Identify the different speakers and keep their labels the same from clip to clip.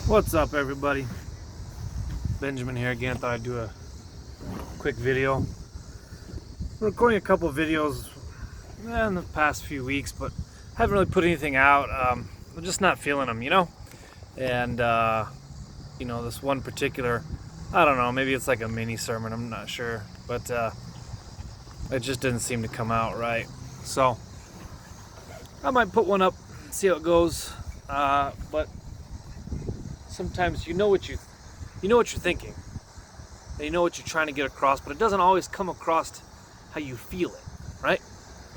Speaker 1: What's up, everybody? Benjamin here again. Thought I'd do a quick video. I'm recording a couple of videos in the past few weeks, but haven't really put anything out. I'm just not feeling them, And this one particular, I don't know, maybe it's like a mini sermon. I'm not sure, but it just didn't seem to come out right. So I might put one up, see how it goes. But sometimes you know what you're thinking, and you know what you're trying to get across, but it doesn't always come across how you feel it, right?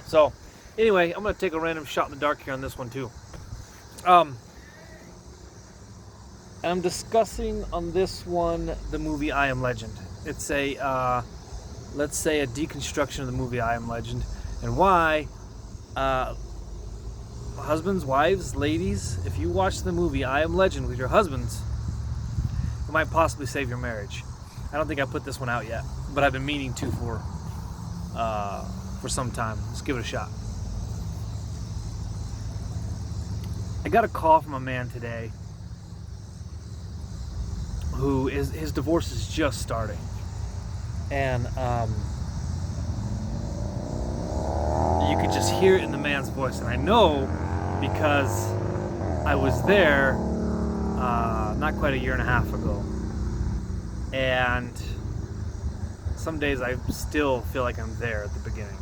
Speaker 1: So anyway, I'm going to take a random shot in the dark here on this one too. And I'm discussing on this one the movie I Am Legend. It's a let's say a deconstruction of the movie I Am Legend, and why husbands, wives, ladies, if you watch the movie I Am Legend with your husbands, it might possibly save your marriage. I don't think I put this one out yet, but I've been meaning to for some time. Let's give it a shot. I got a call from a man today who his divorce is just starting, and you could just hear it in the man's voice, and I know because I was there not quite a year and a half ago, and some days I still feel like I'm there at the beginning,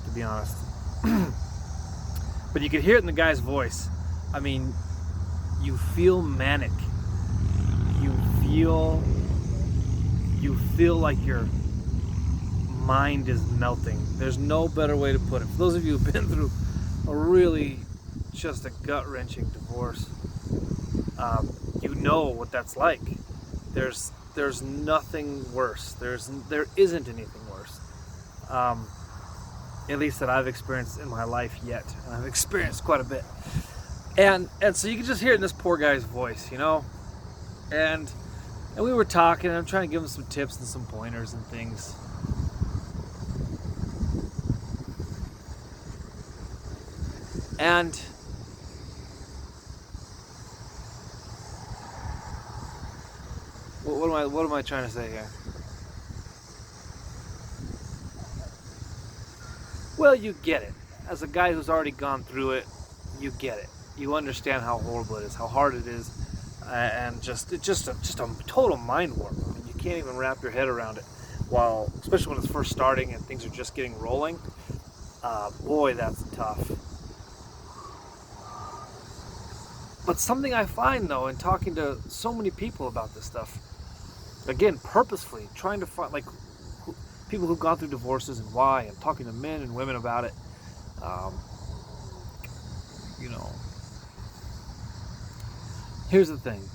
Speaker 1: to be honest. But you could hear it in the guy's voice. I mean, you feel manic. You feel like your mind is melting. There's no better way to put it. For those of you who've been through a really just a gut-wrenching divorce, you know what that's like. There's nothing worse. There isn't anything worse. At least that I've experienced in my life yet. And I've experienced quite a bit. And so you can just hear it in this poor guy's voice, And we were talking, and I'm trying to give him some tips and some pointers and things. And what am I trying to say here? Well, you get it. As a guy who's already gone through it, you get it. You understand how horrible it is, how hard it is, and it's just a total mind warp. I mean, you can't even wrap your head around it. While, especially when it's first starting and things are just getting rolling, boy, that's tough. But something I find, though, in talking to so many people about this stuff, again, purposefully trying to find people who've gone through divorces and why, and talking to men and women about it, here's the thing.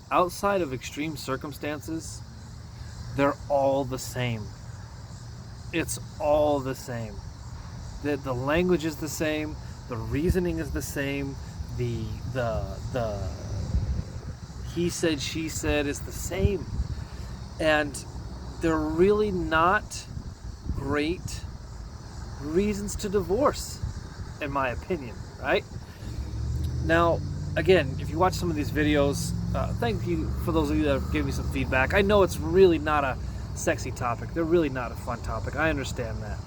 Speaker 1: Outside of extreme circumstances, they're all the same. It's all the same. The language is the same. The reasoning is the same. The he said, she said is the same. And they're really not great reasons to divorce, in my opinion, right? Now, again, if you watch some of these videos, thank you for those of you that have given me some feedback. I know it's really not a sexy topic. They're really not a fun topic. I understand that.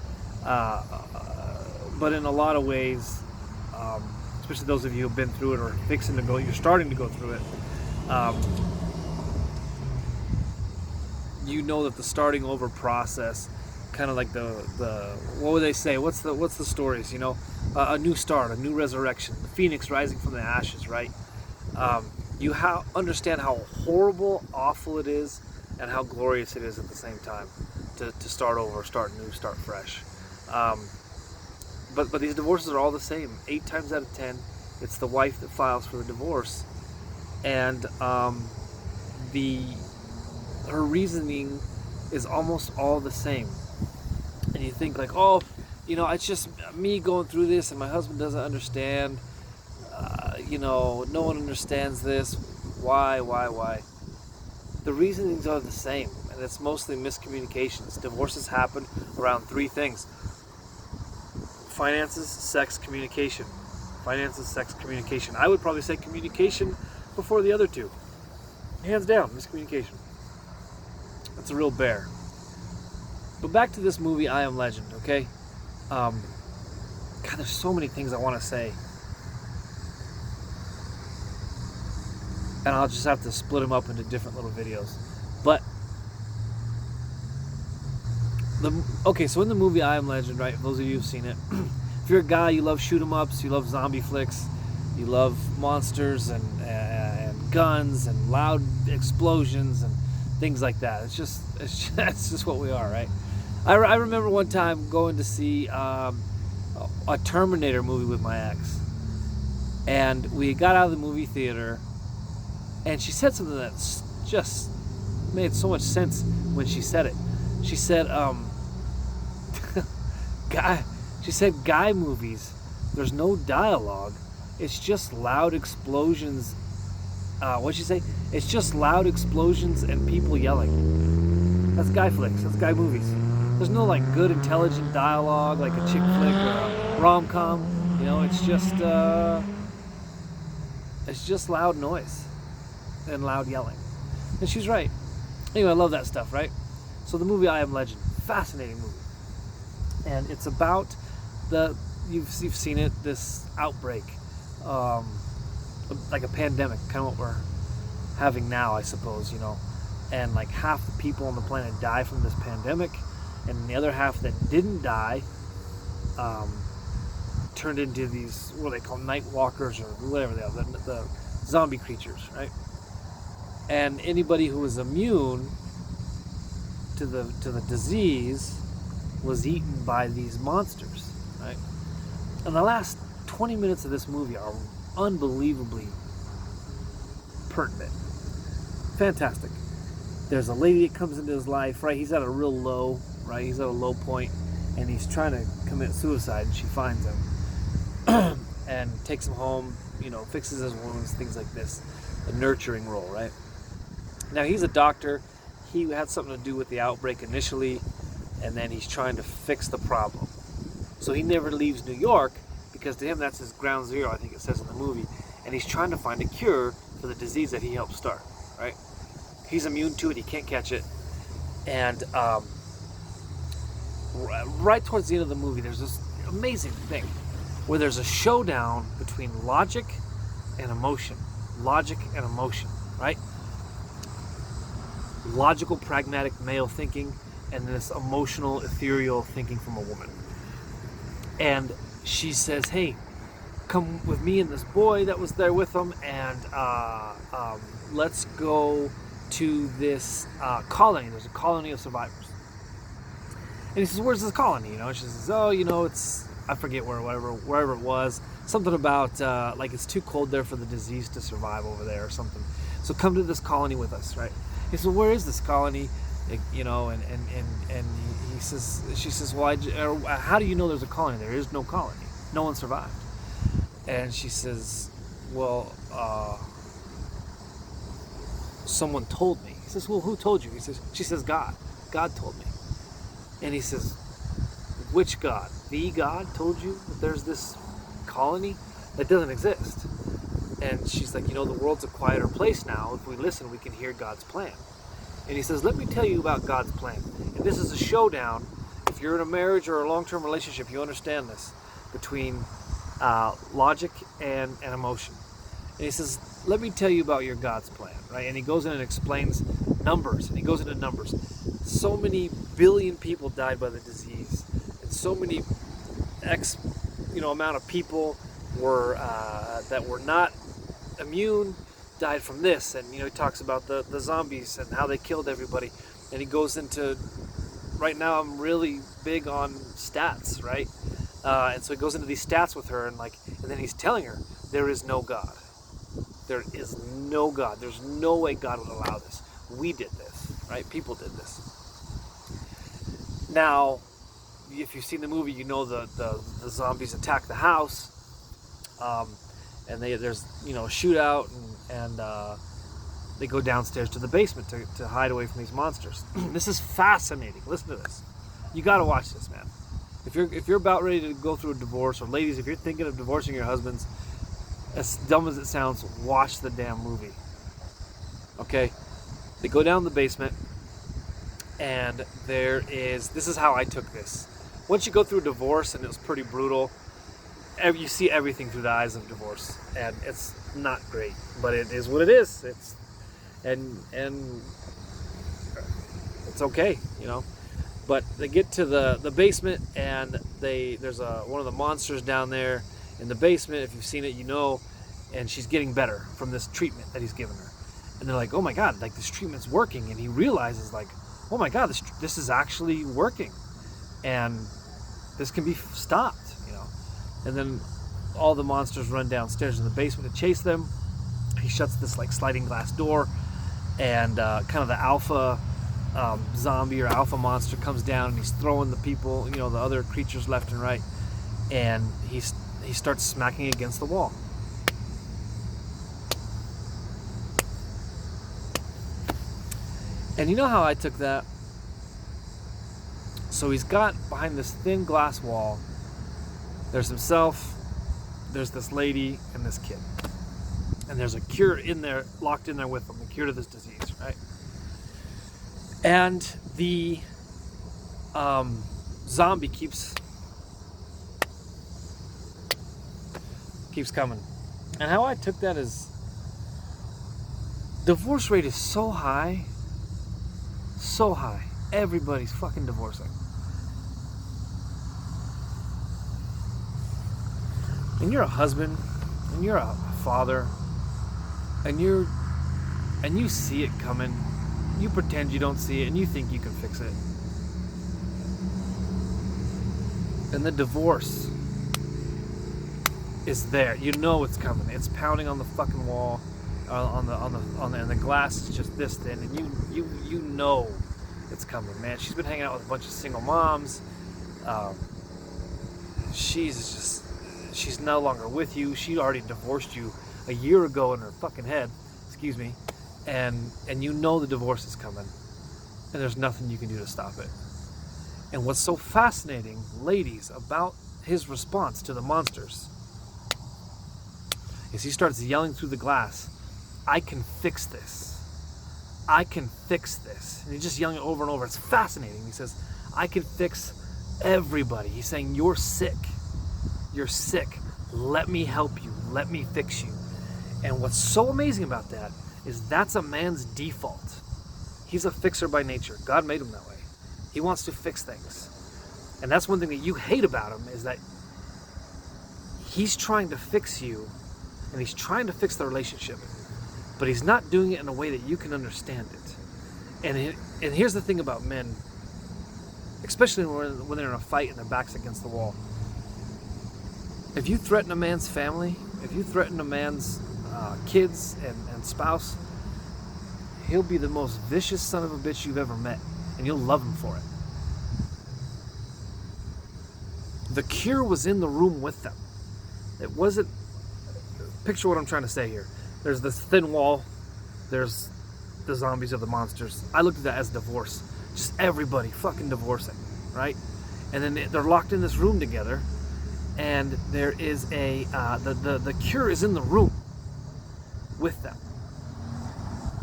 Speaker 1: But in a lot of ways, especially those of you who've been through it or you're starting to go through it, you know that the starting over process, kind of like the what would they say? What's the stories? A new start, a new resurrection, the phoenix rising from the ashes, right? You understand how horrible, awful it is, and how glorious it is at the same time to start over, start new, start fresh. But these divorces are all the same. 8 times out of 10, it's the wife that files for the divorce, and her reasoning is almost all the same. And you think like, oh, it's just me going through this, and my husband doesn't understand. No one understands this. Why? The reasonings are the same, and it's mostly miscommunications. Divorces happen around 3 things: finances, sex, communication. I would probably say communication before the other two. Hands down, miscommunication. That's a real bear. But back to this movie, I Am Legend, okay? God, there's so many things I want to say. And I'll just have to split them up into different little videos. But, so in the movie I Am Legend, right, those of you who've seen it, if you're a guy, you love shoot 'em ups, you love zombie flicks, you love monsters and guns and loud explosions and things like that. It's just what we are, right? I remember one time going to see a Terminator movie with my ex, and we got out of the movie theater, and she said something that just made so much sense when she said it. She said, guy movies, there's no dialogue. It's just loud explosions. What'd she say? It's just loud explosions and people yelling. That's guy flicks. That's guy movies. There's no like good intelligent dialogue like a chick flick or a rom-com. You know, it's just loud noise and loud yelling. And she's right. Anyway, I love that stuff, right? So the movie I Am Legend, fascinating movie. And it's about you've seen it, this outbreak, like a pandemic, kind of what we're having now, I suppose, you know. And like half the people on the planet die from this pandemic, and the other half that didn't die turned into these, what they call night walkers or whatever they are, the zombie creatures, right? And anybody who was immune to the disease was eaten by these monsters, right? And the last 20 minutes of this movie are unbelievably pertinent. Fantastic. There's a lady that comes into his life, right? He's at a real low, right? He's at a low point, and he's trying to commit suicide, and she finds him and takes him home, you know, fixes his wounds, things like this. A nurturing role, right? Now, he's a doctor. He had something to do with the outbreak initially, and then he's trying to fix the problem. So he never leaves New York, because to him that's his ground zero, I think it says in the movie, and he's trying to find a cure for the disease that he helped start, right? He's immune to it, he can't catch it. And right towards the end of the movie, there's this amazing thing where there's a showdown between logic and emotion. Logic and emotion, right? Logical, pragmatic male thinking, and this emotional, ethereal thinking from a woman. And she says, hey, come with me and this boy that was there with him, and let's go to this colony. There's a colony of survivors. And he says, where's this colony? You know, she says, oh, you know, it's, I forget wherever it was. Something about, like, it's too cold there for the disease to survive over there or something. So come to this colony with us, right? He says, where is this colony? You know, and he says, she says, well, how do you know there's a colony? There is no colony. No one survived. And she says, well, someone told me. He says, well, who told you? She says, God. God told me. And he says, which God? The God told you that there's this colony that doesn't exist? And she's like, you know, the world's a quieter place now. If we listen, we can hear God's plan. And he says, let me tell you about God's plan. And this is a showdown. If you're in a marriage or a long-term relationship, you understand this, between logic and emotion. And he says, let me tell you about your God's plan, right? And he goes in and explains numbers, and he goes into numbers. So many billion people died by the disease, and so many amount of people were that were not immune died from this. And he talks about the zombies and how they killed everybody, and he goes into, right now I'm really big on stats, right? And so he goes into these stats with her, and then he's telling her there is no God. There is no God. There's no way God would allow this. We did this, right? People did this. Now, if you've seen the movie, you know the zombies attack the house, and there's a shootout, and they go downstairs to the basement to hide away from these monsters. This is fascinating. Listen to this. You got to watch this, man. If you're about ready to go through a divorce, or ladies, if you're thinking of divorcing your husbands, As dumb as it sounds, watch the damn movie. Okay? They go down the basement, and this is how I took this. Once you go through a divorce, and it was pretty brutal, you see everything through the eyes of divorce, and it's not great, but it is what it is. And it's okay, you know. But they get to the basement, and there's one of the monsters down there in the basement. If you've seen it, you know. And she's getting better from this treatment that he's given her. And they're like, oh my God, like this treatment's working. And he realizes, like, oh my God, this is actually working, and this can be stopped, you know. And then all the monsters run downstairs in the basement to chase them. He shuts this like sliding glass door, and kind of the alpha zombie or alpha monster comes down, and he's throwing the people, you know, the other creatures left and right, and he starts smacking against the wall. And you know how I took that? So he's got behind this thin glass wall, there's himself, there's this lady, and this kid. And there's a cure in there, locked in there with them, the cure to this disease, right? And the zombie keeps coming. And how I took that is, divorce rate is so high. So high. Everybody's fucking divorcing. And you're a husband, and you're a father, and you see it coming. You pretend you don't see it, and you think you can fix it. And the divorce is there. You know it's coming. It's pounding on the fucking wall. And the glass is just this thin, and you know it's coming, man. She's been hanging out with a bunch of single moms. She's no longer with you. She already divorced you a year ago in her fucking head, excuse me, and you know the divorce is coming, and there's nothing you can do to stop it. And what's so fascinating, ladies, about his response to the monsters is he starts yelling through the glass, I can fix this. I can fix this. And he's just yelling it over and over. It's fascinating. He says, I can fix everybody. He's saying, you're sick. You're sick. Let me help you. Let me fix you. And what's so amazing about that is that's a man's default. He's a fixer by nature. God made him that way. He wants to fix things. And that's one thing that you hate about him, is that he's trying to fix you, and he's trying to fix the relationship. But he's not doing it in a way that you can understand it. And here's the thing about men, especially when they're in a fight and their back's against the wall. If you threaten a man's family, if you threaten a man's kids and spouse, he'll be the most vicious son of a bitch you've ever met, and you'll love him for it. The cure was in the room with them. It wasn't, picture what I'm trying to say here. There's this thin wall, there's the zombies or the monsters. I looked at that as divorce. Just everybody fucking divorcing, right? And then they're locked in this room together, and there is the cure is in the room with them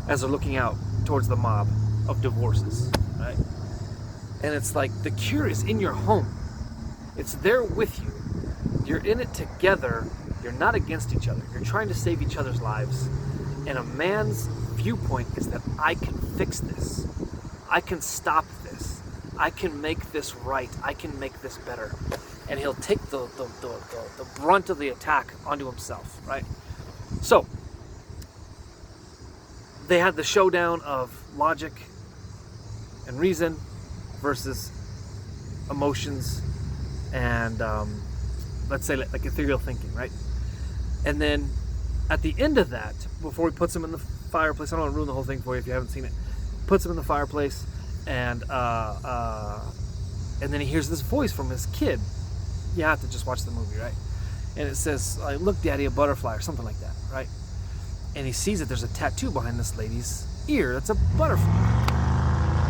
Speaker 1: as they're looking out towards the mob of divorces, right? And it's like the cure is in your home. It's there with you. You're in it together. You're not against each other. You're trying to save each other's lives. And a man's viewpoint is that I can fix this. I can stop this. I can make this right. I can make this better. And he'll take the brunt of the attack onto himself, right? So, they had the showdown of logic and reason versus emotions and, let's say, like ethereal thinking, right? And then at the end of that, before he puts him in the fireplace, I don't want to ruin the whole thing for you if you haven't seen it, puts him in the fireplace, and then he hears this voice from his kid. You have to just watch the movie, right? And it says, look, Daddy, a butterfly, or something like that, right? And he sees that there's a tattoo behind this lady's ear. That's a butterfly.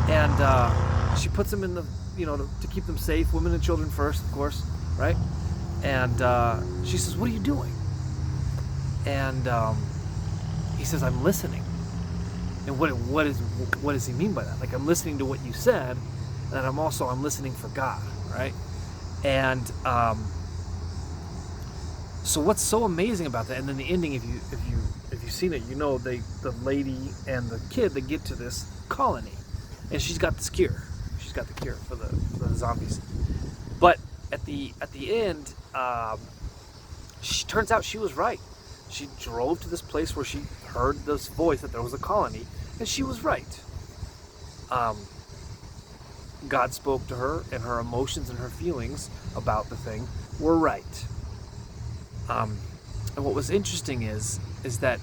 Speaker 1: And she puts him in the, to keep them safe, women and children first, of course, right? And she says, what are you doing? And he says, I'm listening. And what does he mean by that? Like, I'm listening to what you said, and I'm listening for God, right? And so what's so amazing about that? And then the ending, if you've seen it, you know the lady and the kid, they get to this colony, and she's got this cure. She's got the cure for the zombies. But at the end, she turns out she was right. She drove to this place where she heard this voice that there was a colony, and she was right. God spoke to her, and her emotions and her feelings about the thing were right. And what was interesting is that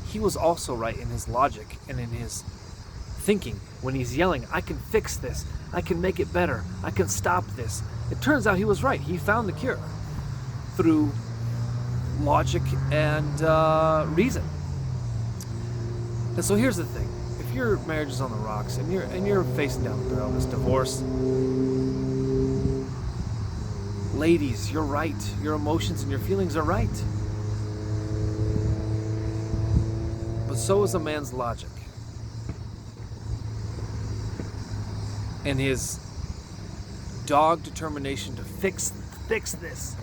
Speaker 1: he was also right in his logic and in his thinking when he's yelling, I can fix this, I can make it better, I can stop this. It turns out he was right. He found the cure through logic and reason. And so here's the thing: if your marriage is on the rocks and you're facing down the barrel of this divorce, ladies, you're right. Your emotions and your feelings are right. But so is a man's logic. And his dogged determination to fix this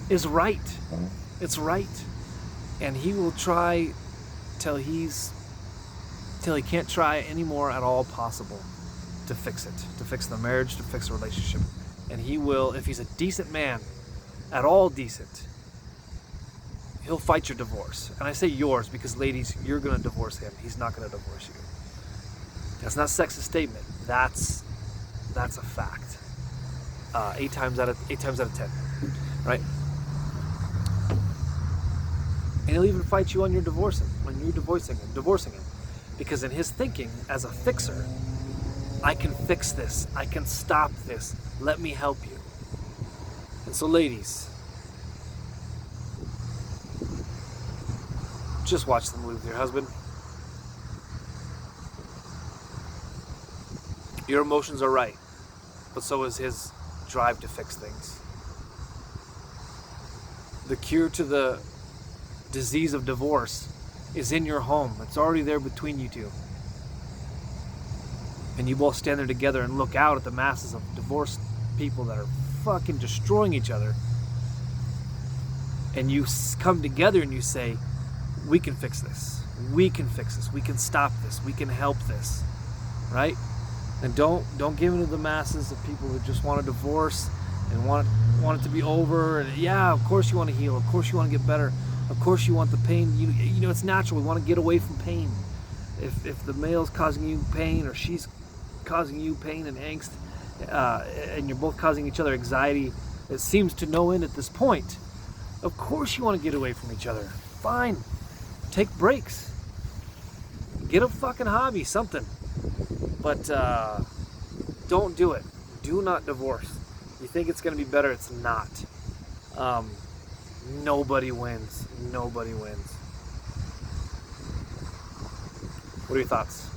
Speaker 1: is right. It's right. And he will try till he can't try anymore at all possible to fix it, to fix the marriage, to fix the relationship. And he will, if he's a decent man, at all decent, he'll fight your divorce. And I say yours because, ladies, you're going to divorce him. He's not going to divorce you. That's not a sexist statement. That's a fact. 8 times out of 10, right? And he'll even fight you on your divorcing, when you're divorcing him, because in his thinking as a fixer, I can fix this, I can stop this, let me help you. And so, ladies, just watch the movie with your husband. Your emotions are right, but so is his drive to fix things. The cure to the disease of divorce is in your home. It's already there between you two. And you both stand there together and look out at the masses of divorced people that are fucking destroying each other. And you come together and you say, we can fix this. We can fix this. We can stop this. We can help this. Right? And don't give in to the masses of people who just want a divorce and want it to be over. And yeah, of course you want to heal. Of course you want to get better. Of course you want the pain. You know, it's natural. We want to get away from pain. If the male's causing you pain or she's causing you pain and angst, and you're both causing each other anxiety, it seems to no end at this point. Of course you want to get away from each other. Fine. Take breaks. Get a fucking hobby, something. But don't do it. Do not divorce. You think it's going to be better, it's not. Nobody wins. Nobody wins. What are your thoughts?